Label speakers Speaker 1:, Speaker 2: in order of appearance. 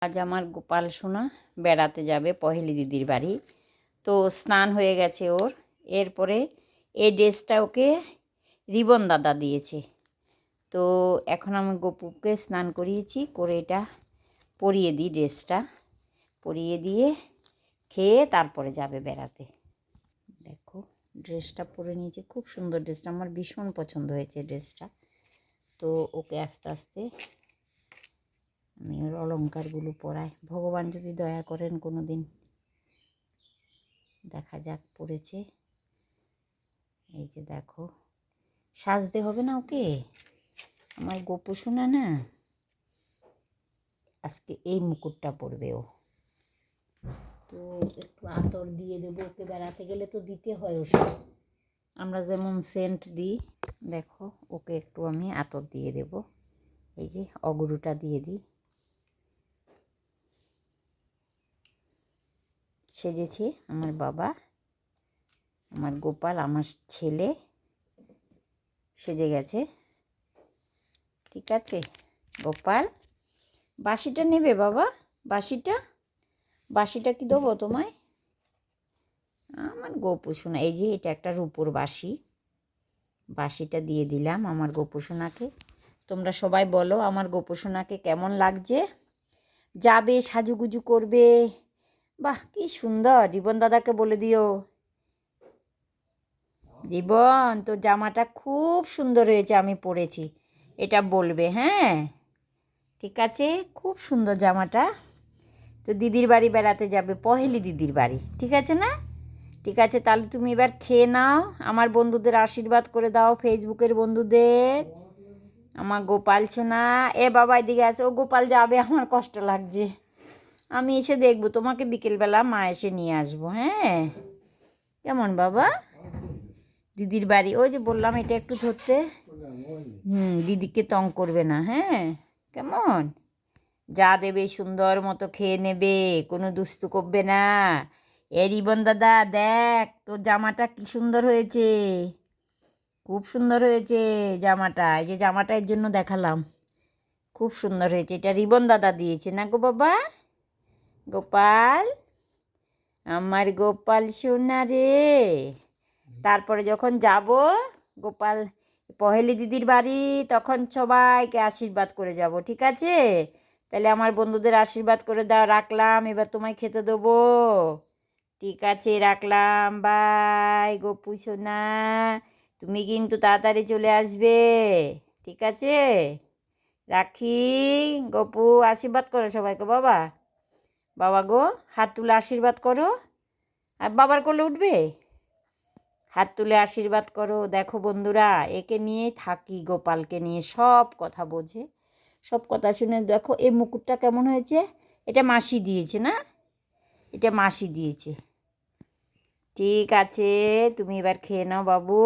Speaker 1: আজ আমার গোপাল সোনা বেড়াতে যাবে পহেলি দিদির বাড়ি। তো স্নান হয়ে গেছে ওর। এরপরে এই ড্রেসটা ওকে রিবন দাদা দিয়েছে। তো এখন আমি গপুকে স্নান করিয়েছি, করে এটা পরিয়ে দিই, ড্রেসটা পরিয়ে দিয়ে খেয়ে তারপরে যাবে বেড়াতে। দেখো ড্রেসটা পরে নিয়েছে, খুব সুন্দর ড্রেসটা, আমার ভীষণ পছন্দ হয়েছে ড্রেসটা। তো ওকে আস্তে আস্তে আমি ওর অলঙ্কারগুলো পরাই। ভগবান যদি দয়া করেন কোনো দিন, দেখা যাক। পড়েছে, এই যে দেখো, সাজতে হবে না ওকে, আমার গোপু সোনা না। আজকে এই মুকুটটা পরবে ও। তো একটু আতর দিয়ে দেবো ওকে, বেড়াতে গেলে তো দিতে হয় ওসব, আমরা যেমন সেন্ট দিই। দেখো ওকে একটু আমি আতর দিয়ে দেব, এই যে অগরুটা দিয়ে দিই। সেজেছে আমার বাবা, আমার গোপাল, আমার ছেলে সেজে গেছে। ঠিক আছে গোপাল, বাঁশিটা নেবে বাবা? বাঁশিটা কি দেবো তোমায়? আমার গোপু সোনা, এই যে এটা একটা রূপোর বাঁশি, বাঁশিটা দিয়ে দিলাম আমার গোপু সোনাকে। তোমরা সবাই বলো আমার গোপু সোনাকে কেমন লাগছে। যাবে সাজুগুজু করবে, বাহ কি সুন্দর। রিবন দাদাকে বলে দিও, রিবন তো জামাটা খুব সুন্দর হয়েছে, আমি পরেছি, এটা বলবে। হ্যাঁ ঠিক আছে, খুব সুন্দর জামাটা। তো দিদির বাড়ি বেড়াতে যাবে, পহেলি দিদির বাড়ি, ঠিক আছে না? ঠিক আছে, তাহলে তুমি এবার খেয়ে নাও, আমার বন্ধুদের আশীর্বাদ করে দাও, ফেসবুকের বন্ধুদের। আমার গোপাল সোনা, এ বাবা এদিকে আছে। ও গোপাল যাবে, আমার কষ্ট লাগছে, আমি এসে দেখবো তোমাকে, বিকেলবেলা মা এসে নিয়ে আসবো। হ্যাঁ কেমন বাবা? দিদির বাড়ি, ওই যে বললাম এটা একটু ধরতে, দিদিকে তং করবে না। হ্যাঁ কেমন, যা দেবে সুন্দর মতো খেয়ে নেবে, কোনো দুস্তু করবে না। এ রিবন দাদা দেখ তোর জামাটা কি সুন্দর হয়েছে, খুব সুন্দর হয়েছে জামাটা। এই যে জামাটা এর জন্য দেখালাম, খুব সুন্দর হয়েছে, এটা রিবন দাদা দিয়েছে না গো বাবা? গোপাল, আমার গোপাল সোনা রে। তারপরে যখন যাব গোপাল পহেলি দিদির বাড়ি, তখন সবাইকে আশীর্বাদ করে যাব, ঠিক আছে? তাহলে আমার বন্ধুদের আশীর্বাদ করে দাও, রাখলাম, এবার তোমায় খেতে দেবো। ঠিক আছে রাখলাম, বাই গপু সোনা, তুমি কিন্তু তাড়াতাড়ি চলে আসবে, ঠিক আছে? রাখি, গপু আশীর্বাদ করো সবাইকে। বাবা, বাবা গো হাত তুলে আশীর্বাদ করো, আর বাবার কোলে উঠবে, হাত তুলে আশীর্বাদ করো। দেখো বন্ধুরা, একে নিয়ে থাকি, গোপালকে নিয়ে, সব কথা বোঝে, সব কথা শুনে। দেখো এই মুকুটটা কেমন হয়েছে, এটা মাসি দিয়েছে না, এটা মাসি দিয়েছে। ঠিক আছে, তুমি এবার খেয়ে নাও বাবু।